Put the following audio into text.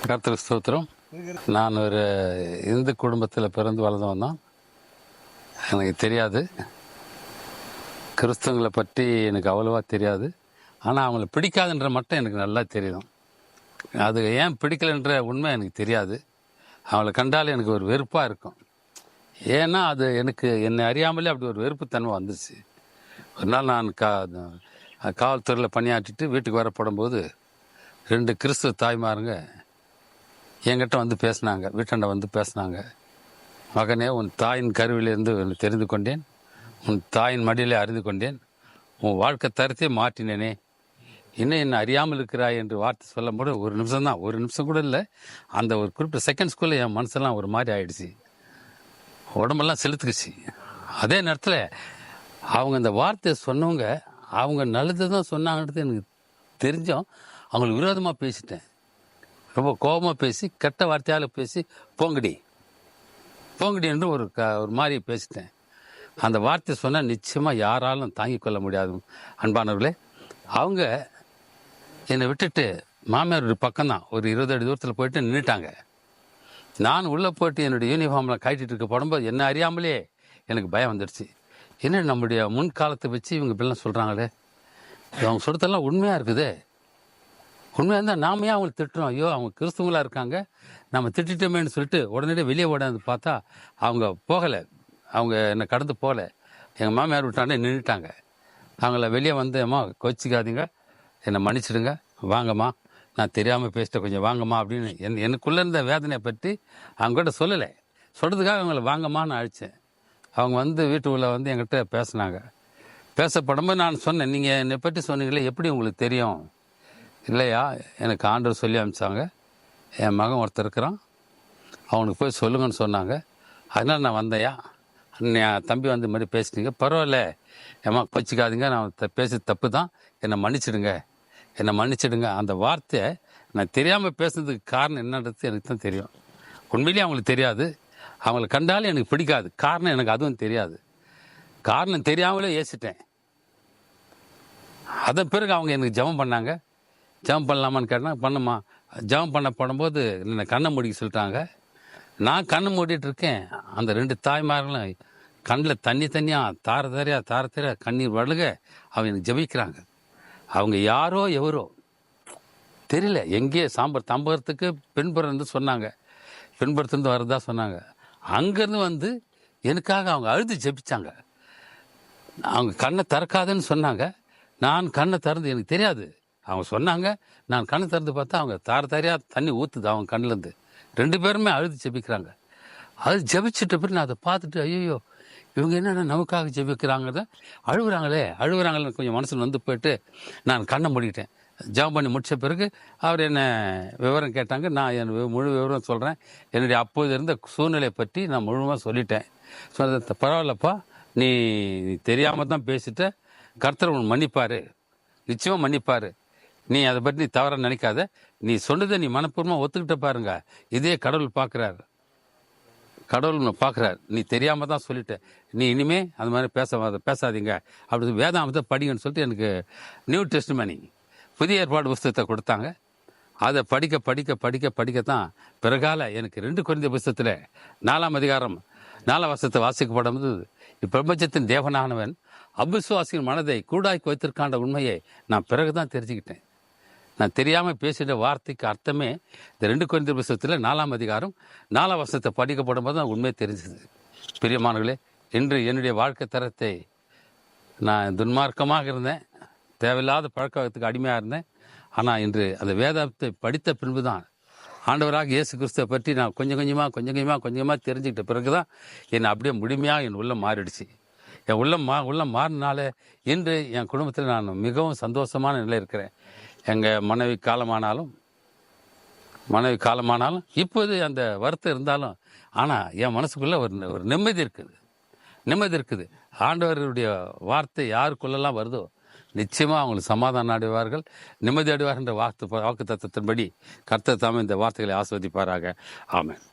கர்த்தருக்கு ஸ்தோத்திரம். நான் ஒரு இந்து குடும்பத்தில் பிறந்து வளர்ந்தவன் தான். எனக்கு தெரியாது, கிறிஸ்தவங்களை பற்றி எனக்கு அவ்வளோவா தெரியாது. ஆனால் அவங்கள பிடிக்காதுன்ற மட்டும் எனக்கு நல்லா தெரியும். அது ஏன் பிடிக்கலைன்ற உண்மை எனக்கு தெரியாது. அவங்கள கண்டாலே எனக்கு ஒரு வெறுப்பாக இருக்கும். ஏன்னா அது எனக்கு என்னை அறியாமலே அப்படி ஒரு வெறுப்புத்தன்மை வந்துச்சு. ஒரு நாள் நான் காவல்துறையில் பணியாற்றிட்டு வீட்டுக்கு வரப்படும்போது 2 கிறிஸ்துவ தாய்மாருங்க என்கிட்ட வந்து பேசினாங்க, வீட்டாண்ட வந்து பேசினாங்க. மகனே, உன் தாயின் கருவிலிருந்து தெரிந்து கொண்டேன், உன் தாயின் மடியிலே அறிந்து கொண்டேன், உன் வாழ்க்கை தரத்தை மாற்றினேனே, இன்னும் என்ன அறியாமல் இருக்கிறாய் என்று வார்த்தை சொல்லும்போது ஒரு நிமிஷம் தான், ஒரு நிமிஷம் கூட இல்லை, அந்த ஒரு குறிப்பிட்ட செகண்ட்ஸ்குள்ளே என் மனசெல்லாம் ஒரு மாதிரி ஆயிடுச்சு, உடம்பெல்லாம் செலுத்துக்குச்சு. அதே நேரத்தில் அவங்க இந்த வார்த்தையை சொன்னவங்க அவங்க நல்லது தான் சொன்னாங்கன்றது எனக்கு தெரிஞ்சோம். அவங்களுக்கு விரோதமாக பேசிட்டேன், ரொம்ப கோபமாக பேசி, கெட்ட வார்த்தையால் பேசி, போங்கடி போங்கடி என்று ஒரு மாதிரி பேசிட்டேன். அந்த வார்த்தை சொன்னால் நிச்சயமாக யாராலும் தாங்கிக் கொள்ள முடியாது. அன்பானவர்களே, அவங்க என்னை விட்டுட்டு மாமியார் பக்கம்தான் ஒரு 20 அடி தூரத்தில் போயிட்டு நின்றுட்டாங்க. நான் உள்ளே போயிட்டு என்னுடைய யூனிஃபார்மில் கட்டிட்டு இருக்க போடும்போது என்ன அறியாமலே எனக்கு பயம் வந்துடுச்சு. என்ன நம்முடைய முன்காலத்தை வச்சு இவங்க இப்படிலாம் சொல்கிறாங்களே, அவங்க சொல்கிறதெல்லாம் உண்மையாக இருக்குது. உண்மையாக இருந்தால் நாம ஏன் அவங்களை திட்டுறோம்? ஐயோ, அவங்க கிறிஸ்தவங்களாக இருக்காங்க, நம்ம திட்டமேன்னு சொல்லிட்டு உடனடியே வெளியே ஓடாது பார்த்தா அவங்க போகலை, அவங்க என்னை கடந்து போகலை. எங்கள் மாமியார் விட்டாண்டே நின்றுட்டாங்க. அவங்கள வெளியே வந்து, அம்மா கோச்சிக்காதீங்க, என்னை மன்னிச்சிடுங்க, வாங்கம்மா, நான் தெரியாமல் பேசிட்டேன், கொஞ்சம் வாங்கம்மா அப்படின்னு எனக்குள்ளே இருந்த வேதனையை பற்றி அவங்ககிட்ட சொல்லலை. சொல்கிறதுக்காக அவங்கள வாங்கம்மான்னு அழைச்சேன். அவங்க வந்து வீட்டுக்குள்ளே வந்து என்கிட்ட பேசினாங்க. பேசப்படும்போது நான் சொன்னேன், நீங்கள் என்னை பற்றி சொன்னீங்களே, எப்படி உங்களுக்கு தெரியும்? இல்லையா, எனக்கு ஆண்டவர் சொல்லி அனுப்பிச்சாங்க, என் மகன் ஒருத்தர் இருக்கிறான், அவனுக்கு போய் சொல்லுங்கன்னு சொன்னாங்க, அதனால் நான் வந்தையா. என் தம்பி வந்து மாதிரி பேசினீங்க, பரவாயில்ல ஏம்மா, கோச்சிக்காதீங்க, நான் பேசி தப்பு தான், என்னை மன்னிச்சிடுங்க, என்னை மன்னிச்சிடுங்க. அந்த வார்த்தையை நான் தெரியாமல் பேசுனதுக்கு காரணம் என்னன்றது எனக்கு தான் தெரியும். உண்மையிலேயே அவங்களுக்கு தெரியாது, அவங்கள கண்டாலும் எனக்கு பிடிக்காது. காரணம் எனக்கு அதுவும் தெரியாது. காரணம் தெரியாமலே ஏசிட்டேன். அதன் பிறகு அவங்க எனக்கு ஜெபம் பண்ணாங்க. ஜெபம் பண்ணலாமான்னு கேட்டால், பண்ணுமா. ஜெபம் பண்ண போடும்போது என்னை கண்ணை மூடிக்க சொல்லிட்டாங்க. நான் கண்ணை மூடிட்டு இருக்கேன். அந்த 2 தாய்மார்களும் கண்ணில் தண்ணியாக தார தாரையாக கண்ணீர் வழுக அவங்க எனக்கு ஜெபிக்கிறாங்க. அவங்க யாரோ எவரோ தெரியல, எங்கேயே தம்பரத்துக்கு பின்புறம் சொன்னாங்க, பின்புறத்துலேருந்து வரதா சொன்னாங்க. அங்கேருந்து வந்து எனக்காக அவங்க அழுது ஜெபிச்சாங்க. அவங்க கண்ணை திறக்காதுன்னு சொன்னாங்க. நான் கண்ணை திறந்து, எனக்கு தெரியாது, அவங்க சொன்னாங்க. நான் கண்ணை திறந்து பார்த்தா அவங்க தாரையாக தண்ணி ஊற்றுது அவங்க கண்ணிலேருந்து. 2 பேருமே அழுது ஜெபிக்கிறாங்க. அது ஜெபிச்சுட்ட பிறகு நான் அதை பார்த்துட்டு, ஐயோ, இவங்க என்னென்ன நமக்காக ஜெபிக்கிறாங்க, அழுகுறாங்களே கொஞ்சம் மனசில் வந்து போயிட்டு நான் கண்ணை மூடிக்கிட்டேன். ஜெபம் பண்ணி முடித்த பிறகு அவர் என்னை விவரம் கேட்டாங்க. நான் என் முழு விவரம் சொல்கிறேன். என்னுடைய அப்போது இருந்த சூழ்நிலை பற்றி நான் முழுமையாக சொல்லிட்டேன். பரவாயில்லப்பா, நீ தெரியாமல் தான் பேசிட்ட, கர்த்தர் உன் மன்னிப்பார், நிச்சயமாக மன்னிப்பார், நீ அதை பற்றி நீ தவறாக நினைக்காத, நீ சொன்னதை நீ மனப்பூர்வமாக ஒத்துக்கிட்ட பாருங்க, இதே கடவுள் பார்க்குறாரு, கடவுள் பார்க்குறாரு, நீ தெரியாமல் தான் சொல்லிட்ட, நீ இனிமே அந்த மாதிரி பேசாதீங்க, அப்படி வேதாமத்தை படிங்கன்னு சொல்லிட்டு எனக்கு நியூ டெஸ்டிமனி, புதிய ஏற்பாடு புஸ்தகத்தை கொடுத்தாங்க. அதை படிக்கத்தான் பிறகால எனக்கு 2 கொரிந்தியர் புஸ்தகத்தில் 4ஆம் அதிகாரம் 4ஆம் வசனத்தை வாசிக்கப்படும்போது, இப்பிரபஞ்சத்தின் தேவனானவன் அவிசுவாசியின் மனதை கூடாய்க்கு வைத்திருக்காண்ட உண்மையை நான் பிறகுதான் தெரிஞ்சுக்கிட்டேன். நான் தெரியாமல் பேசிட்ட வார்த்தைக்கு அர்த்தமே இந்த 2 கொரிந்தியர் புஸ்தகத்தில் 4ஆம் அதிகாரம் 4ஆம் வசனத்தை படிக்கப்படும் போது தான் உண்மையை தெரிஞ்சது. பிரியமானவர்களே, இன்று என்னுடைய வாழ்க்கை தரத்தை, நான் துன்மார்க்கமாக இருந்தேன், தேவையில்லாத பழக்கத்துக்கு அடிமையாக இருந்தேன். ஆனால் இன்று அந்த வேதத்தை படித்த பின்பு தான் ஆண்டவராக இயேசு கிறிஸ்துவை பற்றி நான் கொஞ்சம் கொஞ்சமாக தெரிஞ்சுக்கிட்ட பிறகு தான் என்னை அப்படியே முழுமையாக என் உள்ளம் மாறிடுச்சு. என் உள்ளம் மாறினால இன்று என் குடும்பத்தில் நான் மிகவும் சந்தோஷமான நிலை இருக்கிறேன். எங்கள் மனைவி காலமானாலும் இப்போது அந்த வருத்தம் இருந்தாலும், ஆனால் என் மனசுக்குள்ளே ஒரு நிம்மதி இருக்குது. ஆண்டவருடைய வார்த்தை யாருக்குள்ளெல்லாம் வருதோ நிச்சயமாக அவங்களுக்கு சமாதானம் அடைவார்கள், நிம்மதி அடைவார்கள் என்ற வாக்கு தத்துவத்தின்படி கர்த்தர் தாமே இந்த வார்த்தைகளை ஆஸ்வதிப்பாராக. ஆமென்.